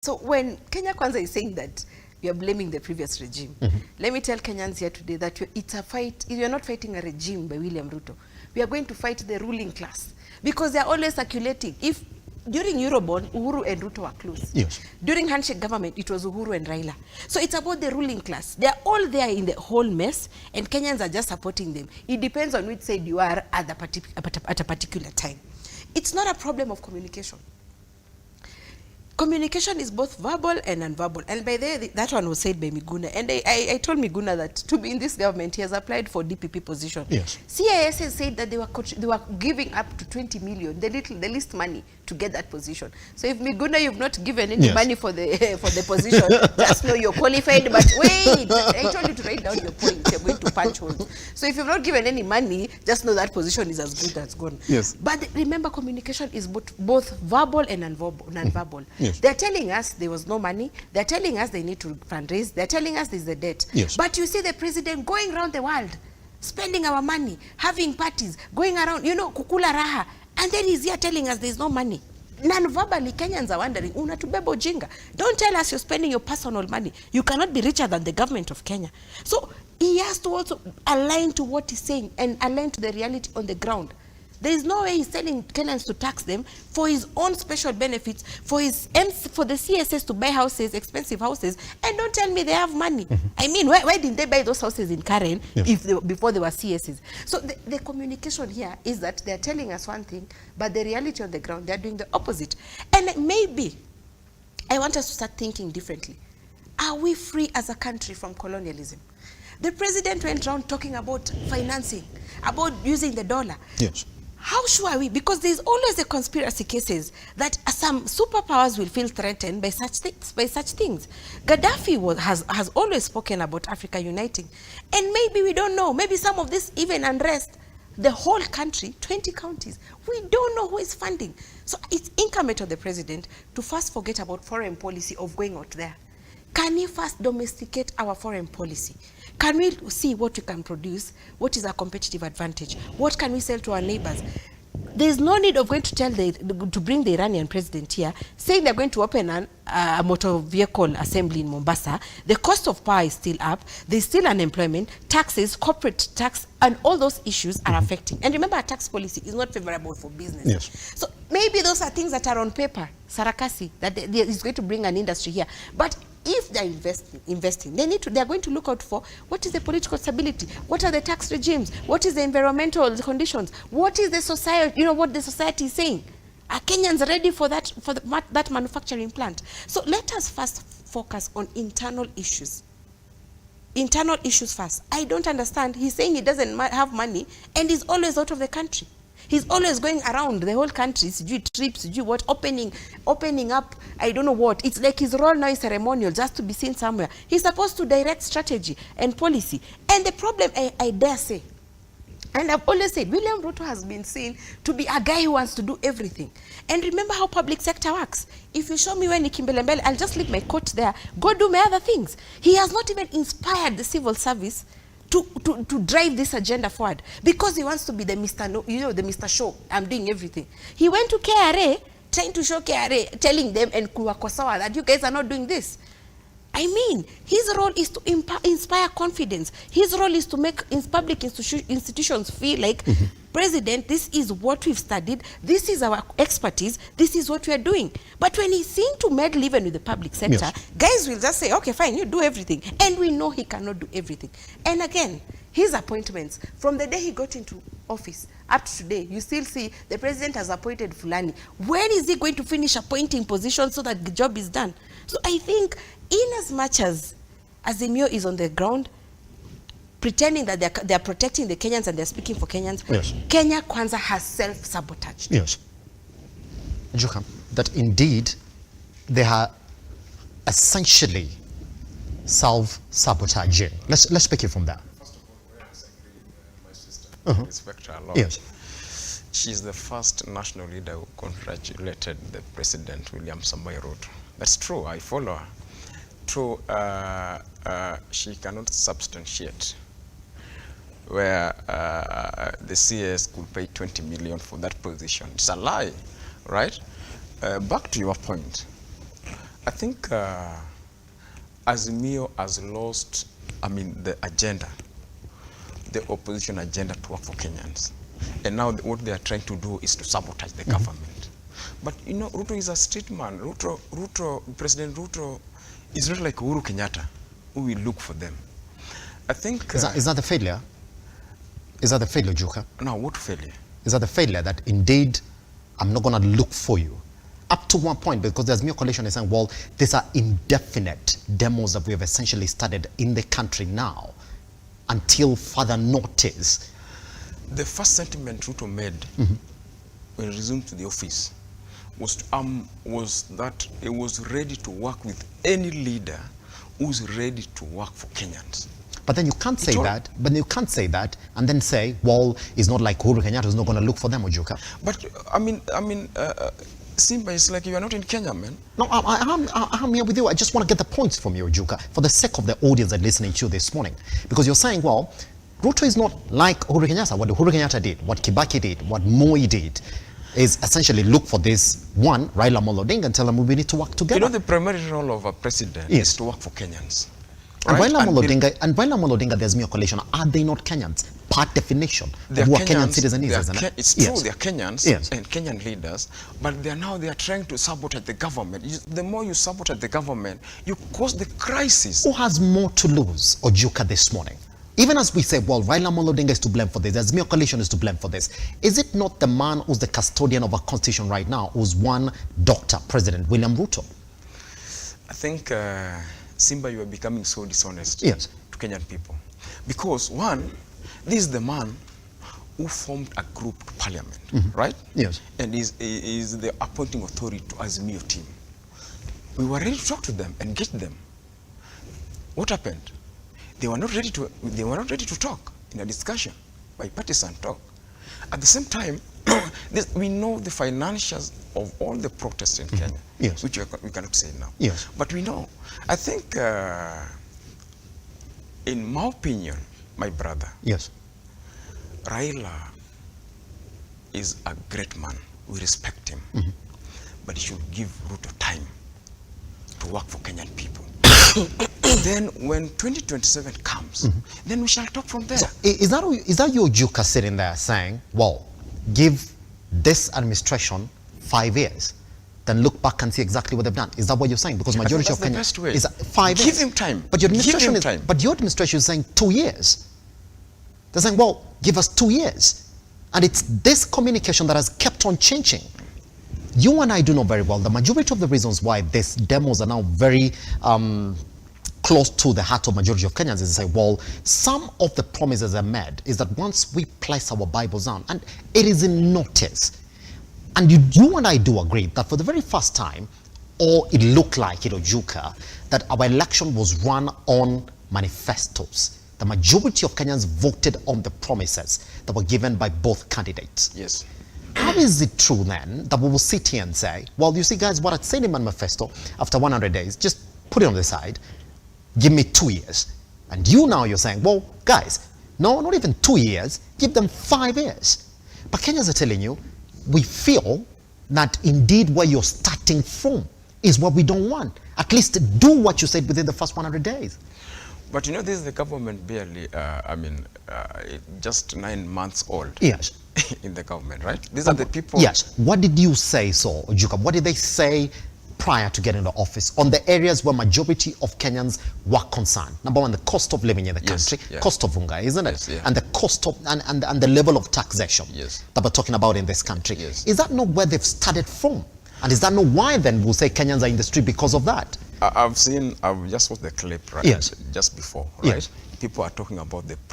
So when Kenya Kwanza is saying that you are blaming the previous regime, let me tell Kenyans here today that it's a fight. You are not fighting a regime by William Ruto. We are going to fight the ruling class because they are always circulating. If during Eurobond, Uhuru and Ruto were close. Yes. During handshake government, it was Uhuru and Raila. So it's about the ruling class. They are all there in the whole mess, and Kenyans are just supporting them. It depends on which side you are at a particular time. It's not a problem of communication. Communication is both verbal and non-verbal. And by that one was said by Miguna. And I told Miguna that to be in this government, he has applied for DPP position. Yes. CIS has said that they were giving up to 20 million, the least money to get that position. So if Miguna, you've not given any money for the position, just know you're qualified. But wait, I told you to write down your points. You're going to punch holes. So if you've not given any money, just know that position is as good as gone. Yes. But remember, communication is both verbal and non-verbal. Yes. They're telling us there was no money. They're telling us they need to fundraise. They're telling us there's a debt. Yes. But you see the president going around the world, spending our money, having parties, going around, kukula raha. And then he's here telling us there's no money. Non-verbally, Kenyans are wondering, unatubeba ujinga. Don't tell us you're spending your personal money. You cannot be richer than the government of Kenya. So he has to also align to what he's saying and align to the reality on the ground. There is no way he's telling Kenyans to tax them for his own special benefits, for the CSS to buy houses, expensive houses, and don't tell me they have money. I mean, why didn't they buy those houses in Karen before they were CSS? So the communication here is that they're telling us one thing, but the reality on the ground, they're doing the opposite. And maybe I want us to start thinking differently. Are we free as a country from colonialism? The president went around talking about financing, about using the dollar. Yes. How sure are we? Because there's always a conspiracy cases that some superpowers will feel threatened by such things. Gaddafi has always spoken about Africa uniting. And maybe we don't know. Maybe some of this even unrest, the whole country, 20 counties, we don't know who is funding. So it's incumbent on the president to first forget about foreign policy of going out there. Can we first domesticate our foreign policy? Can we see what we can produce? What is our competitive advantage? What can we sell to our neighbors? There's no need of going to bring the Iranian president here, saying they're going to open a motor vehicle assembly in Mombasa. The cost of power is still up. There's still unemployment, taxes, corporate tax, and all those issues are affecting. And remember, our tax policy is not favorable for business. Yes. So maybe those are things that are on paper, Sarakasi, that is going to bring an industry here. But if they're investing, they're going to look out for what is the political stability, what are the tax regimes, what is the environmental conditions, what is the society, what the society is saying. Are Kenyans ready for that manufacturing plant? So let us first focus on internal issues. Internal issues first. I don't understand. He's saying he doesn't have money and he's always out of the country. He's always going around the whole country, trips, what, opening up, I don't know what. It's like his role now is ceremonial, just to be seen somewhere. He's supposed to direct strategy and policy. And the problem, I dare say, and I've always said, William Ruto has been seen to be a guy who wants to do everything. And remember how public sector works. If you show me when Kimbelembele, I'll just leave my coat there, go do my other things. He has not even inspired the civil service to drive this agenda forward, because he wants to be the Mr. Show. I'm doing everything. He went to KRA, trying to show KRA, telling them and Kuwakosawa that you guys are not doing this. I mean, his role is to inspire confidence. His role is to make public institutions feel like, President, this is what we've studied, this is our expertise, this is what we are doing. But when he's seen to meddle even with the public sector, guys will just say, okay, fine, you do everything. And we know he cannot do everything. And again, his appointments, from the day he got into office up to today, you still see the president has appointed Fulani. When is he going to finish appointing positions so that the job is done? So I think, in as much as Azimio is on the ground, pretending that they're protecting the Kenyans and they're speaking for Kenyans, Kenya Kwanza has self-sabotaged. Yes. Juka, that indeed they are essentially self-sabotaging. Let's pick it from that. First of all, where I disagree with my sister, respect her a lot. Yes. She's the first national leader who congratulated the President, William Samoei Ruto. That's true, I follow her. True, she cannot substantiate where the CS could pay 20 million for that position. It's a lie, right? Back to your point. I think Azimio has lost, the agenda, the opposition agenda to work for Kenyans. And now what they are trying to do is to sabotage the government. But you know, Ruto is a street man. President Ruto is not like Uhuru Kenyatta, who will look for them. I think... Is that the failure? Is that the failure, Joka? No, what failure? Is that the failure that indeed I'm not going to look for you? Up to one point, because there's new coalition is saying, well, these are indefinite demos that we have essentially started in the country now until further notice. The first sentiment Ruto made when he resumed to the office was that he was ready to work with any leader who's ready to work for Kenyans. But then you can't say that. But you can't say that and then say, well, it's not like Uhuru Kenyatta is not going to look for them, Ojuka. But Simba, it's like you are not in Kenya, man. No, I'm here with you. I just want to get the points from you, Ojuka, for the sake of the audience that listening to you this morning, because you're saying, well, Ruto is not like Uhuru Kenyatta. What Uhuru Kenyatta did, what Kibaki did, what Moi did, is essentially look for this one Raila Amolo Odinga and tell them we need to work together. You know, the primary role of a president is to work for Kenyans. And Raila Amolo Odinga, there's mere coalition. Are they not Kenyans? Per definition, who are Kenyan citizens, isn't it? It's true, they are Kenyans and Kenyan leaders, but they are trying to sabotage the government. The more you sabotage the government, you cause the crisis. Who has more to lose, Ojuka, this morning? Even as we say, well, Raila Amolo Odinga is to blame for this, there's mere coalition is to blame for this. Is it not the man who's the custodian of our constitution right now, who's one Dr. President William Ruto? I think, Simba, you are becoming so dishonest to Kenyan people. Because one, this is the man who formed a group to parliament, right? Yes. And is the appointing authority to Azimio team. We were ready to talk to them, engage them. What happened? They were not ready to talk in a discussion, bipartisan talk. At the same time, we know the financials of all the protests in Kenya, which we cannot say now. Yes. But we know. I think, in my opinion, my brother, Raila is a great man. We respect him. But he should give Ruto time to work for Kenyan people. Then when 2027 comes, then we shall talk from there. So is that your Juka sitting there saying, well, give this administration 5 years, then look back and see exactly what they've done? Is that what you're saying? Because majority of Kenya is 5 years. Give him time. But your administration is saying 2 years. They're saying, well, give us 2 years. And it's this communication that has kept on changing. You and I do know very well the majority of the reasons why these demos are now very close to the heart of majority of Kenyans is to say, well, some of the promises are made is that once we place our Bibles down, and it is in notice, and you and I do agree that for the very first time, or it looked like, Juka, that our election was run on manifestos. The majority of Kenyans voted on the promises that were given by both candidates. Yes. How is it true then that we will sit here and say, well, you see, guys, what I said in my manifesto after 100 days, just put it on the side, give me 2 years. And you're saying, well, guys, no, not even 2 years, give them 5 years. But Kenyans are telling you, we feel that indeed where you're starting from is what we don't want. At least do what you said within the first 100 days. But this is the government barely, just 9 months old. Yes. In the government, right? These are the people. Yes. What did you say, so, Ojuka? What did they say prior to getting the office on the areas where majority of Kenyans were concerned? Number one, the cost of living in the country, cost of unga, isn't it? And the cost of and the level of taxation that we're talking about in this country. Is that not where they've started from? And is that not why then we'll say Kenyans are in the street because of that? I've just watched the clip, right? Just before, right? People are talking about the